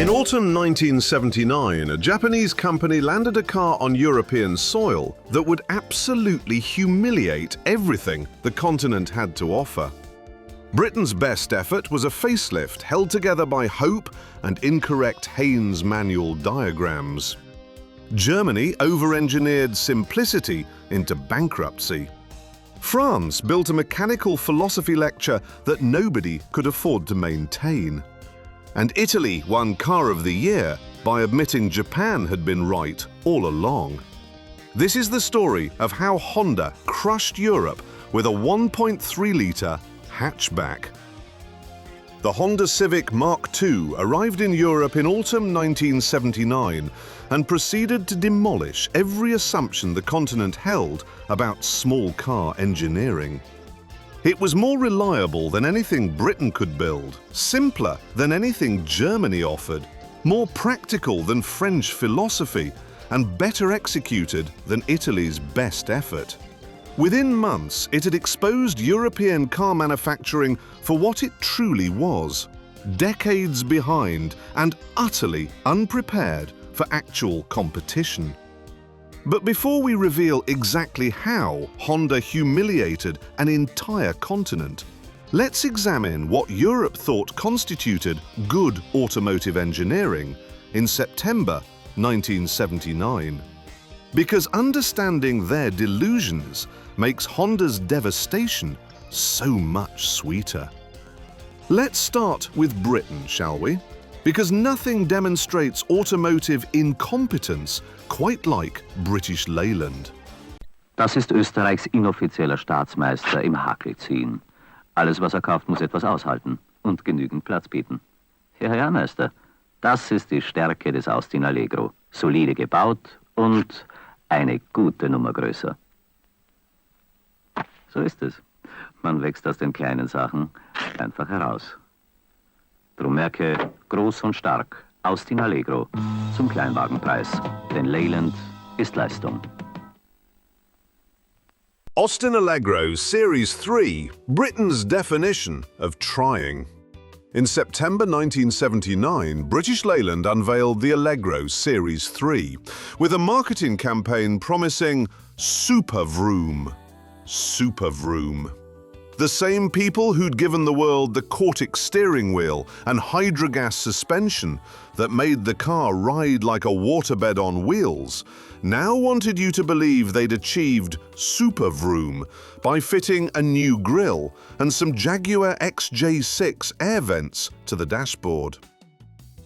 In autumn 1979, a Japanese company landed a car on European soil that would absolutely humiliate everything the continent had to offer. Britain's best effort was a facelift held together by hope and incorrect Haynes manual diagrams. Germany over-engineered simplicity into bankruptcy. France built a mechanical philosophy lecture that nobody could afford to maintain. And Italy won Car of the Year by admitting Japan had been right all along. This is the story of how Honda crushed Europe with a 1.3-litre hatchback. The Honda Civic Mark II arrived in Europe in autumn 1979 and proceeded to demolish every assumption the continent held about small car engineering. It was more reliable than anything Britain could build, simpler than anything Germany offered, more practical than French philosophy, and better executed than Italy's best effort. Within months, it had exposed European car manufacturing for what it truly was, decades behind and utterly unprepared for actual competition. But before we reveal exactly how Honda humiliated an entire continent, let's examine what Europe thought constituted good automotive engineering in September 1979. Because understanding their delusions makes Honda's devastation so much sweeter. Let's start with Britain, shall we? Because nothing demonstrates automotive incompetence quite like British Leyland. Das ist Österreichs inoffizieller Staatsmeister im Hakelziehen. Alles, was kauft, muss etwas aushalten und genügend Platz bieten. Ja, Meister, das ist die Stärke des Austin Allegro. Solide gebaut und eine gute Nummer größer. So ist es. Man wächst aus den kleinen Sachen einfach heraus. Drum merke, groß und stark, Austin Allegro, zum Kleinwagenpreis. Denn Leyland ist Leistung. Austin Allegro Series 3, Britain's definition of trying. In September 1979, British Leyland unveiled the Allegro Series 3 with a marketing campaign promising Super Vroom. Super Vroom. The same people who'd given the world the Cortex steering wheel and hydrogas suspension that made the car ride like a waterbed on wheels now wanted you to believe they'd achieved Super Vroom by fitting a new grille and some Jaguar XJ6 air vents to the dashboard.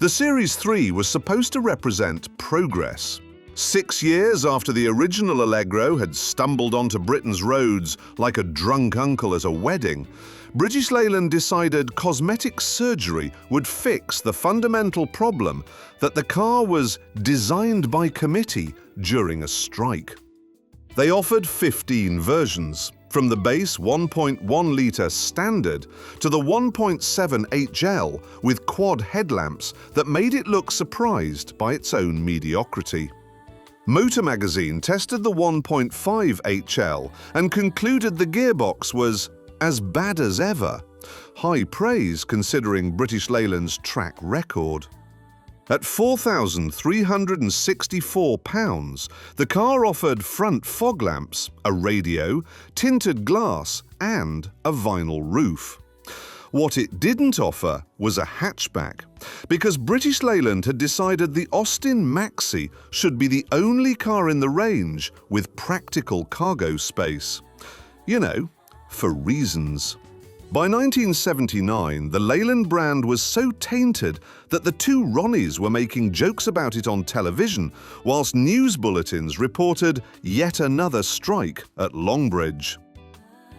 The Series 3 was supposed to represent progress. 6 years after the original Allegro had stumbled onto Britain's roads like a drunk uncle at a wedding, British Leyland decided cosmetic surgery would fix the fundamental problem that the car was designed by committee during a strike. They offered 15 versions, from the base 1.1-litre standard to the 1.7 HL with quad headlamps that made it look surprised by its own mediocrity. Motor Magazine tested the 1.5 HL and concluded the gearbox was as bad as ever, high praise considering British Leyland's track record. At £4,364, the car offered front fog lamps, a radio, tinted glass and a vinyl roof. What it didn't offer was a hatchback, because British Leyland had decided the Austin Maxi should be the only car in the range with practical cargo space. You know, for reasons. By 1979, the Leyland brand was so tainted that the two Ronnies were making jokes about it on television, whilst news bulletins reported yet another strike at Longbridge.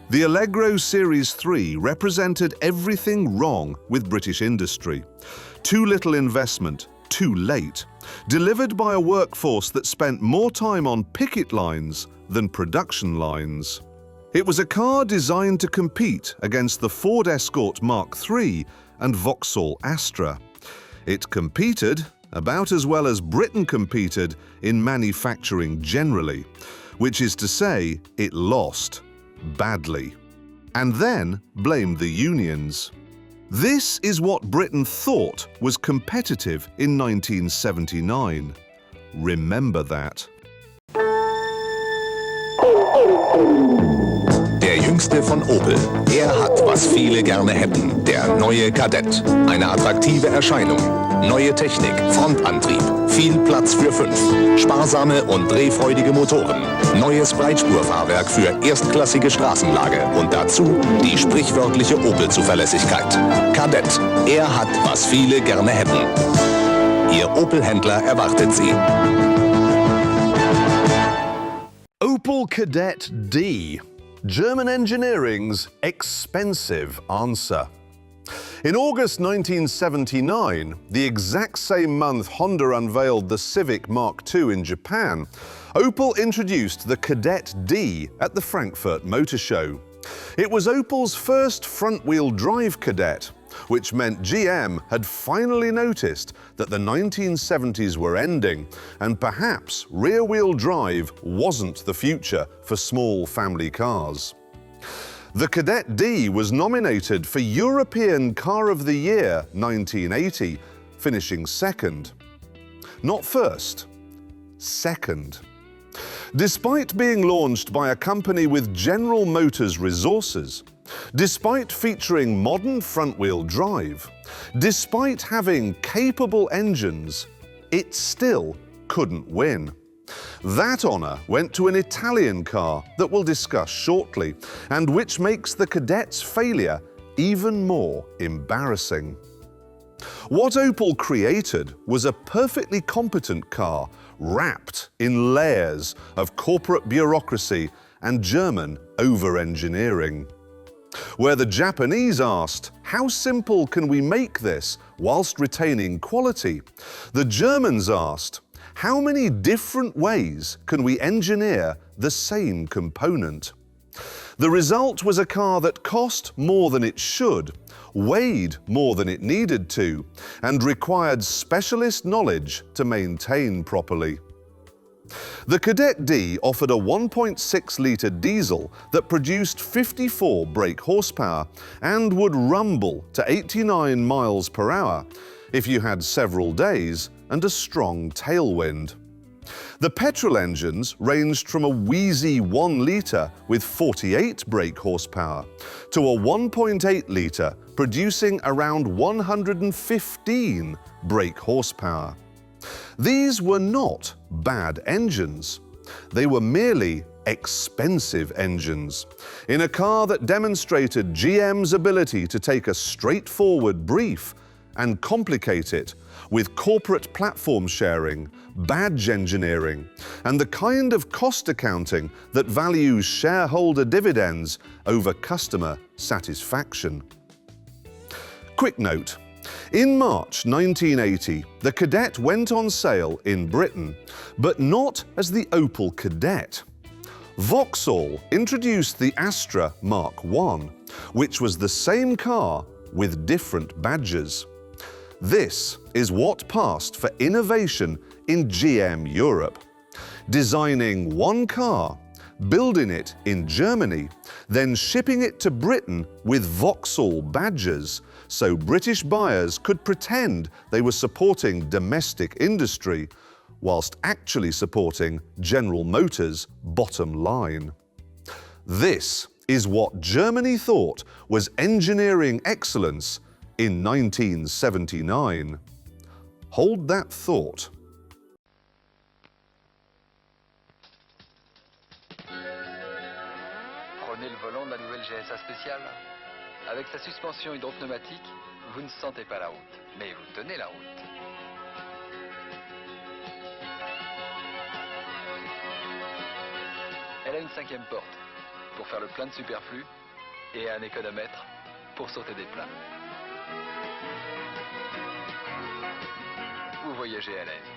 The Allegro Series 3 represented everything wrong with British industry. Too little investment, too late. Delivered by a workforce that spent more time on picket lines than production lines. It was a car designed to compete against the Ford Escort Mark III and Vauxhall Astra. It competed, about as well as Britain competed, in manufacturing generally, which is to say, it lost badly, and then blamed the unions. This is what Britain thought was competitive in 1979. Remember that. Der jüngste von Opel. Er hat, was viele gerne hätten. Der neue Kadett. Eine attraktive Erscheinung. Neue Technik, Frontantrieb, viel Platz für 5. Sparsame und drehfreudige Motoren. Neues Breitspurfahrwerk für erstklassige Straßenlage. Und dazu die sprichwörtliche Opel-Zuverlässigkeit. Kadett. Er hat, was viele gerne hätten. Ihr Opel-Händler erwartet Sie. Opel Kadett D. German engineering's expensive answer. In August 1979, the exact same month Honda unveiled the Civic Mark II in Japan, Opel introduced the Kadett D at the Frankfurt Motor Show. It was Opel's first front-wheel drive Kadett, which meant GM had finally noticed that the 1970s were ending and perhaps rear-wheel drive wasn't the future for small family cars. The Kadett D was nominated for European Car of the Year 1980, finishing second. Not first, second. Despite being launched by a company with General Motors resources, despite featuring modern front-wheel drive, despite having capable engines, it still couldn't win. That honour went to an Italian car that we'll discuss shortly, and which makes the Kadett's failure even more embarrassing. What Opel created was a perfectly competent car wrapped in layers of corporate bureaucracy and German over-engineering. Where the Japanese asked, how simple can we make this whilst retaining quality? The Germans asked, how many different ways can we engineer the same component? The result was a car that cost more than it should, weighed more than it needed to, and required specialist knowledge to maintain properly. The Kadett D offered a 1.6-litre diesel that produced 54 brake horsepower and would rumble to 89 miles per hour if you had several days and a strong tailwind. The petrol engines ranged from a wheezy 1 litre with 48 brake horsepower to a 1.8 litre producing around 115 brake horsepower. These were not bad engines. They were merely expensive engines in a car that demonstrated GM's ability to take a straightforward brief and complicate it with corporate platform sharing, badge engineering, and the kind of cost accounting that values shareholder dividends over customer satisfaction. Quick note. In March 1980, the Kadett went on sale in Britain, but not as the Opel Kadett. Vauxhall introduced the Astra Mark I, which was the same car with different badges. This is what passed for innovation in GM Europe. Designing one car, building it in Germany, then shipping it to Britain with Vauxhall badges so British buyers could pretend they were supporting domestic industry whilst actually supporting General Motors' bottom line. This is what Germany thought was engineering excellence in 1979. Hold that thought. Prenez le volant de la nouvelle GSA spéciale. Avec sa suspension hydropneumatique, vous ne sentez pas la route, mais vous tenez la route. Elle a une 5e porte pour faire le plein de superflu et un économètre pour sauter des pleins. Vous voyagez à l'aise.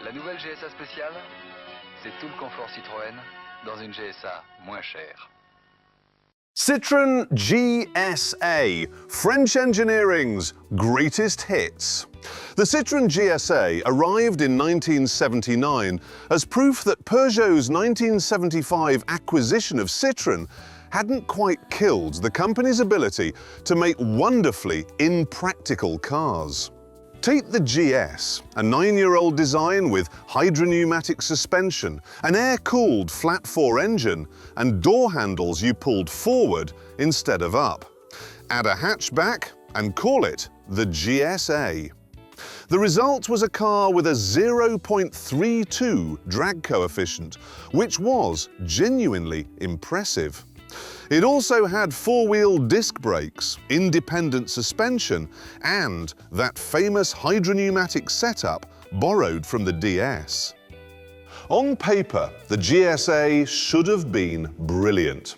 La nouvelle GSA spéciale, c'est tout le confort Citroën dans une GSA moins chère. Citroën GSA, French engineering's greatest hits. The Citroën GSA arrived in 1979 as proof that Peugeot's 1975 acquisition of Citroën hadn't quite killed the company's ability to make wonderfully impractical cars. Take the GS, a 9-year-old design with hydropneumatic suspension, an air-cooled flat-4 engine, and door handles you pulled forward instead of up. Add a hatchback and call it the GSA. The result was a car with a 0.32 drag coefficient, which was genuinely impressive. It also had four-wheel disc brakes, independent suspension, and that famous hydropneumatic setup borrowed from the DS. On paper, the GSA should have been brilliant.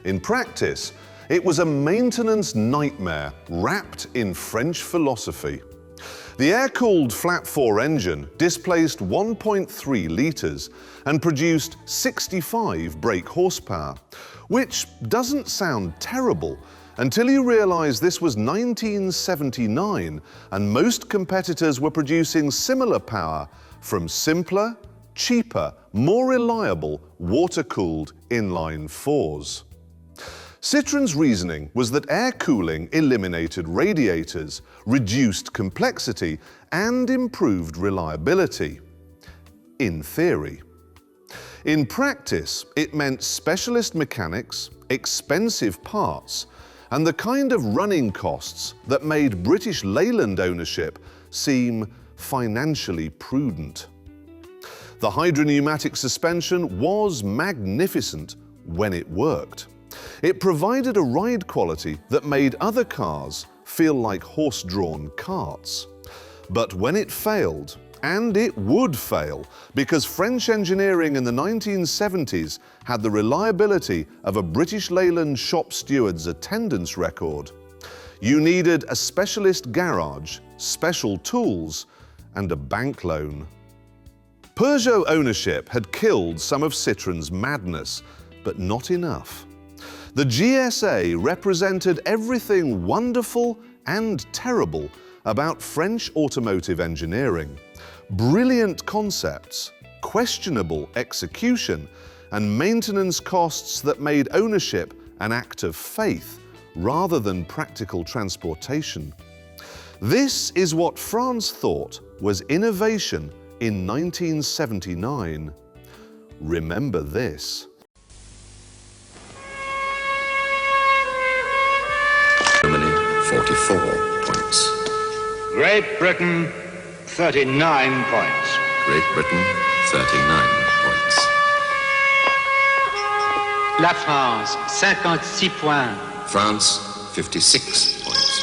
In practice, it was a maintenance nightmare wrapped in French philosophy. The air-cooled flat-4 engine displaced 1.3 litres and produced 65 brake horsepower, which doesn't sound terrible until you realise this was 1979 and most competitors were producing similar power from simpler, cheaper, more reliable water-cooled inline fours. Citroën's reasoning was that air cooling eliminated radiators, reduced complexity, and improved reliability. In theory. In practice, it meant specialist mechanics, expensive parts, and the kind of running costs that made British Leyland ownership seem financially prudent. The hydropneumatic suspension was magnificent when it worked. It provided a ride quality that made other cars feel like horse-drawn carts. But when it failed, and it would fail, because French engineering in the 1970s had the reliability of a British Leyland shop steward's attendance record, you needed a specialist garage, special tools, and a bank loan. Peugeot ownership had killed some of Citroën's madness, but not enough. The GSA represented everything wonderful and terrible about French automotive engineering. Brilliant concepts, questionable execution, and maintenance costs that made ownership an act of faith rather than practical transportation. This is what France thought was innovation in 1979. Remember this. Germany, 44 points. Great Britain, 39 points. Great Britain, 39 points. La France, 56 points. France, 56 points.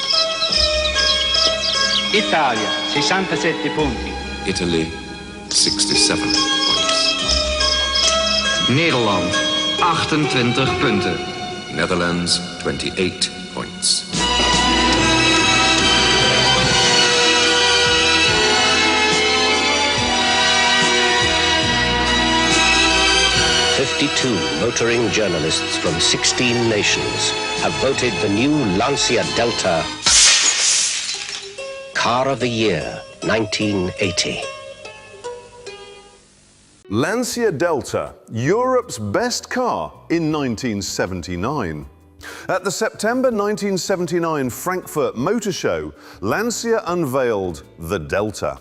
Italia, 67 punti. Italy, 67 points. Nederland, 28 punten. Netherlands, 28 points. Motoring journalists from 16 nations have voted the new Lancia Delta Car of the Year 1980. Lancia Delta, Europe's best car in 1979. At the September 1979 Frankfurt Motor Show, Lancia unveiled the Delta.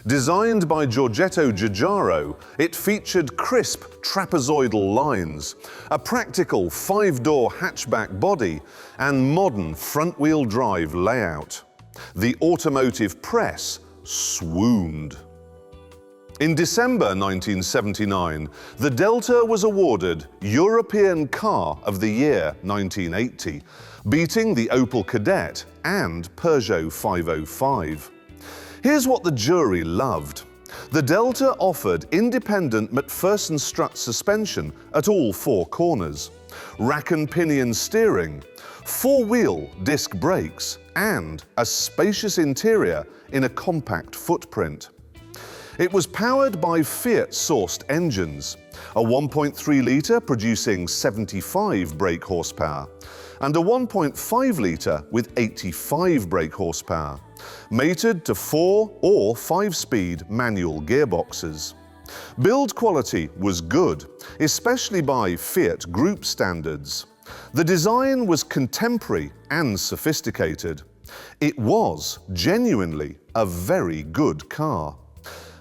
Designed by Giorgetto Giugiaro, it featured crisp trapezoidal lines, a practical 5-door hatchback body, and modern front-wheel drive layout. The automotive press swooned. In December 1979, the Delta was awarded European Car of the Year 1980, beating the Opel Kadett and Peugeot 505. Here's what the jury loved. The Delta offered independent McPherson strut suspension at all 4 corners, rack and pinion steering, 4-wheel disc brakes, and a spacious interior in a compact footprint. It was powered by Fiat-sourced engines, a 1.3-litre producing 75 brake horsepower, and a 1.5-litre with 85 brake horsepower, mated to 4 or 5-speed manual gearboxes. Build quality was good, especially by Fiat Group standards. The design was contemporary and sophisticated. It was genuinely a very good car.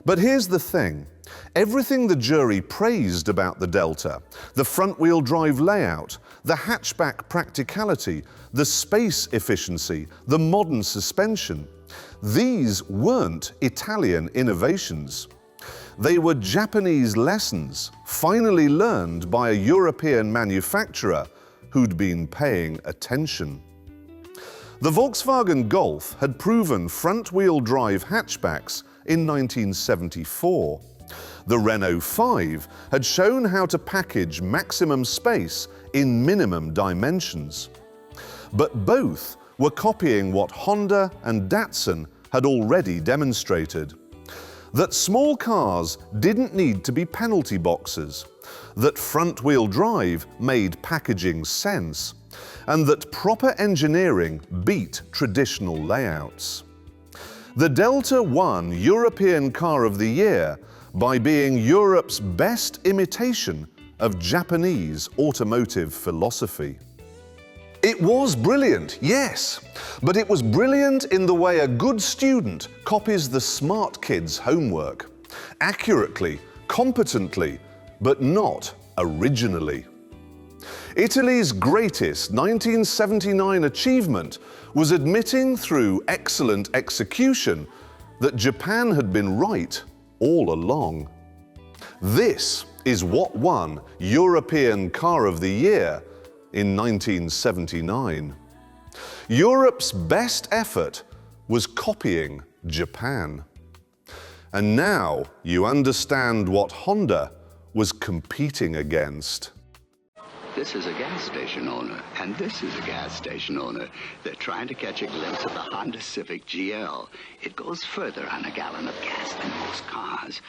But here's the thing. Everything the jury praised about the Delta, the front-wheel drive layout, the hatchback practicality, the space efficiency, the modern suspension, these weren't Italian innovations. They were Japanese lessons, finally learned by a European manufacturer who'd been paying attention. The Volkswagen Golf had proven front-wheel drive hatchbacks in 1974. The Renault 5 had shown how to package maximum space in minimum dimensions. But both were copying what Honda and Datsun had already demonstrated. That small cars didn't need to be penalty boxes, that front-wheel drive made packaging sense, and that proper engineering beat traditional layouts. The Delta won European Car of the Year by being Europe's best imitation of Japanese automotive philosophy. It was brilliant, yes, but it was brilliant in the way a good student copies the smart kid's homework. Accurately, competently, but not originally. Italy's greatest 1979 achievement was admitting through excellent execution that Japan had been right all along. This is what won European Car of the Year in 1979. Europe's best effort was copying Japan. And now you understand what Honda was competing against. This is a gas station owner, and this is a gas station owner. They're trying to catch a glimpse of the Honda Civic GL. It goes further on a gallon of gas than most cars.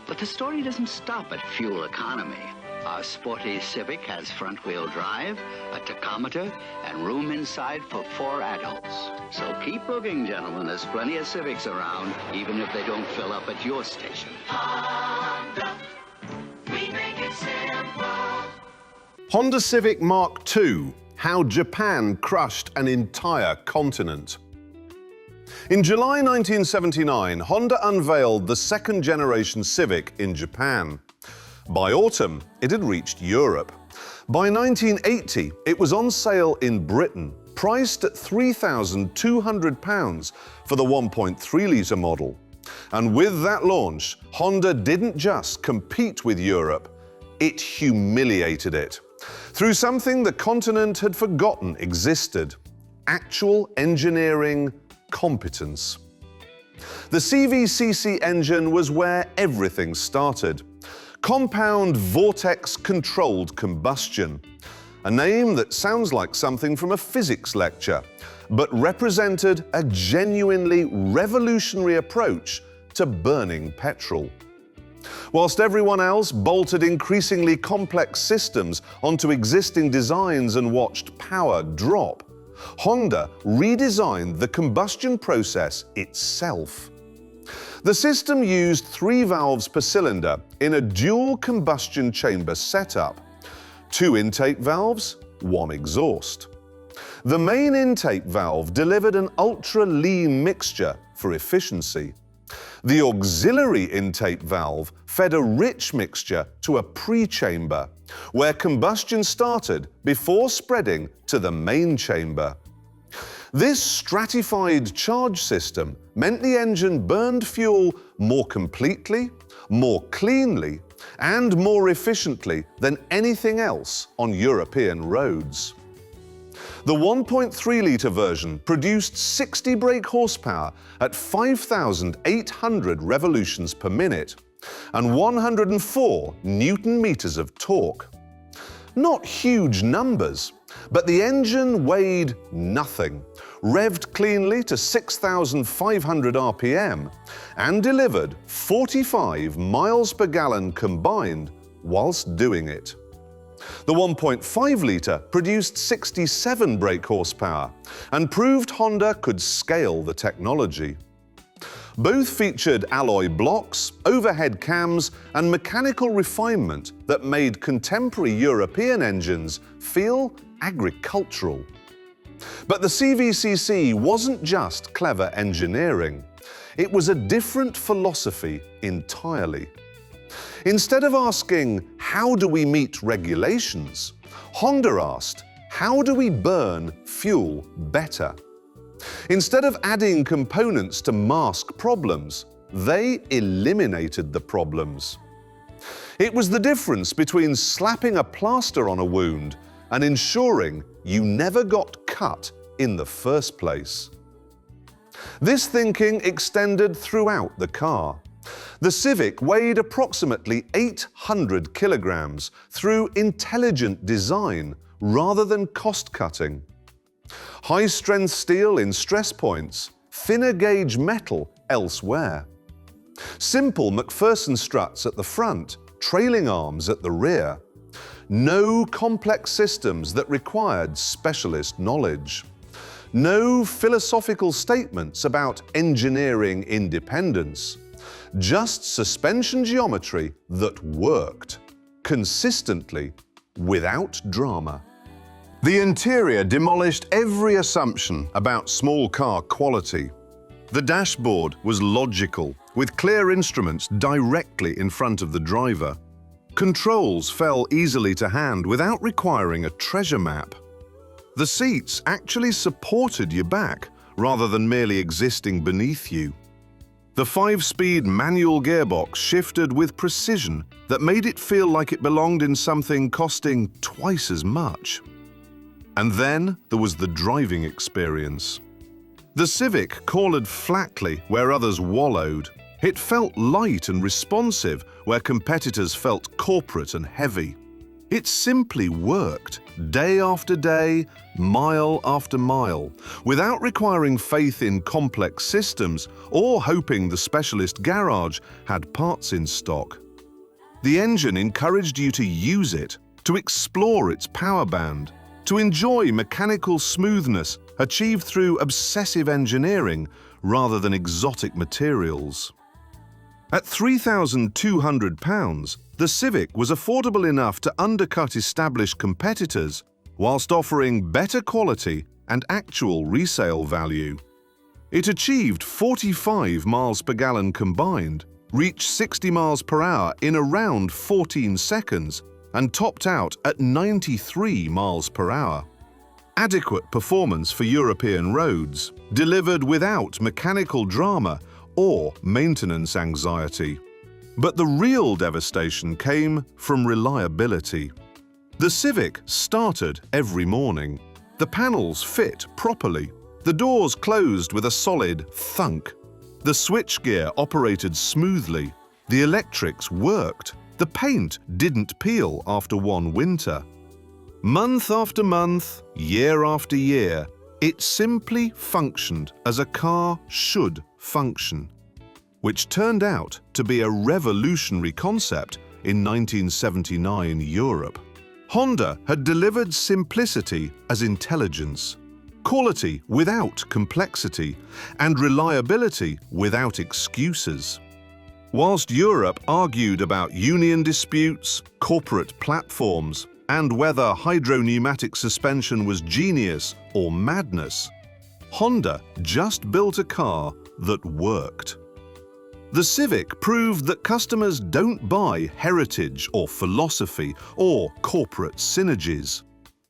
But the story doesn't stop at fuel economy. Our sporty Civic has front-wheel drive, a tachometer, and room inside for 4 adults. So keep looking, gentlemen. There's plenty of Civics around, even if they don't fill up at your station. Honda, we make it simple. Honda Civic Mark II, how Japan crushed an entire continent. In July 1979, Honda unveiled the second-generation Civic in Japan. By autumn, it had reached Europe. By 1980, it was on sale in Britain, priced at £3,200 for the 1.3-litre model. And with that launch, Honda didn't just compete with Europe, it humiliated it. Through something the continent had forgotten existed: actual engineering competence. The CVCC engine was where everything started. Compound vortex-controlled combustion. A name that sounds like something from a physics lecture, but represented a genuinely revolutionary approach to burning petrol. Whilst everyone else bolted increasingly complex systems onto existing designs and watched power drop, Honda redesigned the combustion process itself. The system used 3 valves per cylinder in a dual combustion chamber setup. 2 intake valves, 1 exhaust. The main intake valve delivered an ultra-lean mixture for efficiency. The auxiliary intake valve fed a rich mixture to a pre-chamber, where combustion started before spreading to the main chamber. This stratified charge system meant the engine burned fuel more completely, more cleanly, and more efficiently than anything else on European roads. The 1.3-litre version produced 60 brake horsepower at 5,800 revolutions per minute and 104 Newton-meters of torque. Not huge numbers, but the engine weighed nothing, revved cleanly to 6,500 RPM, and delivered 45 miles per gallon combined whilst doing it. The 1.5-litre produced 67 brake horsepower and proved Honda could scale the technology. Both featured alloy blocks, overhead cams, and mechanical refinement that made contemporary European engines feel agricultural. But the CVCC wasn't just clever engineering. It was a different philosophy entirely. Instead of asking, how do we meet regulations, Honda asked, how do we burn fuel better? Instead of adding components to mask problems, they eliminated the problems. It was the difference between slapping a plaster on a wound and ensuring you never got cut in the first place. This thinking extended throughout the car. The Civic weighed approximately 800 kilograms through intelligent design rather than cost-cutting. High-strength steel in stress points, thinner gauge metal elsewhere. Simple McPherson struts at the front, trailing arms at the rear. No complex systems that required specialist knowledge. No philosophical statements about engineering independence. Just suspension geometry that worked, consistently, without drama. The interior demolished every assumption about small car quality. The dashboard was logical, with clear instruments directly in front of the driver. Controls fell easily to hand without requiring a treasure map. The seats actually supported your back rather than merely existing beneath you. The 5-speed manual gearbox shifted with precision that made it feel like it belonged in something costing twice as much. And then there was the driving experience. The Civic cornered flatly where others wallowed. It felt light and responsive where competitors felt corporate and heavy. It simply worked, day after day, mile after mile, without requiring faith in complex systems or hoping the specialist garage had parts in stock. The engine encouraged you to use it, to explore its power band, to enjoy mechanical smoothness achieved through obsessive engineering rather than exotic materials. At £3,200, the Civic was affordable enough to undercut established competitors whilst offering better quality and actual resale value. It achieved 45 miles per gallon combined, reached 60 miles per hour in around 14 seconds, and topped out at 93 miles per hour. Adequate performance for European roads, delivered without mechanical drama or maintenance anxiety. But the real devastation came from reliability. The Civic started every morning. The panels fit properly. The doors closed with a solid thunk. The switchgear operated smoothly. The electrics worked. The paint didn't peel after one winter. Month after month, year after year, it simply functioned as a car should function, which turned out to be a revolutionary concept in 1979 Europe. Honda had delivered simplicity as intelligence, quality without complexity, and reliability without excuses. Whilst Europe argued about union disputes, corporate platforms, and whether hydropneumatic suspension was genius or madness, Honda just built a car that worked. The Civic proved that customers don't buy heritage or philosophy or corporate synergies.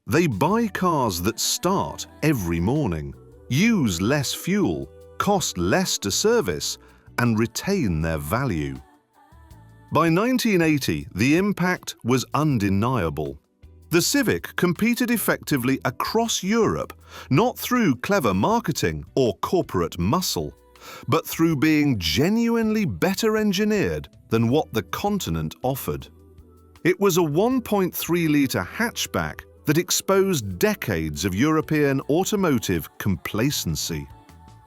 They buy cars that start every morning, use less fuel, cost less to service, and retain their value. By 1980, the impact was undeniable. The Civic competed effectively across Europe, not through clever marketing or corporate muscle, but through being genuinely better engineered than what the continent offered. It was a 1.3-litre hatchback that exposed decades of European automotive complacency.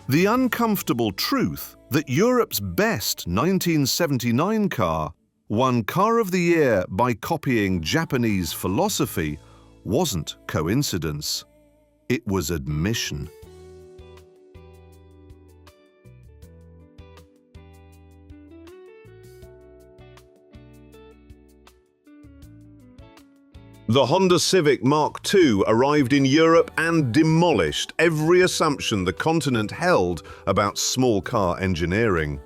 The uncomfortable truth that Europe's best 1979 car won Car of the Year by copying Japanese philosophy wasn't coincidence. It was admission. The Honda Civic Mark II arrived in Europe and demolished every assumption the continent held about small car engineering.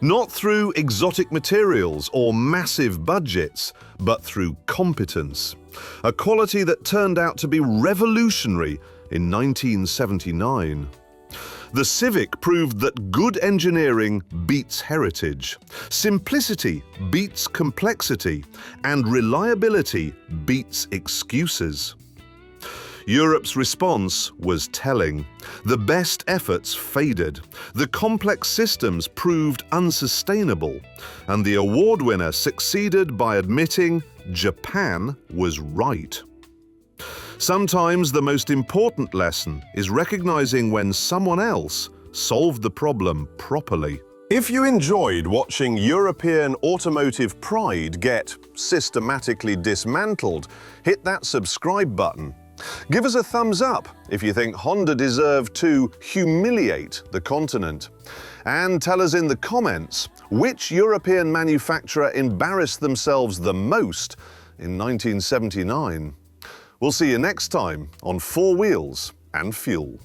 Not through exotic materials or massive budgets, but through competence, a quality that turned out to be revolutionary in 1979. The Civic proved that good engineering beats heritage, simplicity beats complexity, and reliability beats excuses. Europe's response was telling. The best efforts faded, the complex systems proved unsustainable, and the award winner succeeded by admitting Japan was right. Sometimes the most important lesson is recognizing when someone else solved the problem properly. If you enjoyed watching European automotive pride get systematically dismantled, hit that subscribe button. Give us a thumbs up if you think Honda deserved to humiliate the continent. And tell us in the comments which European manufacturer embarrassed themselves the most in 1979. We'll see you next time on Four Wheels and Fuel.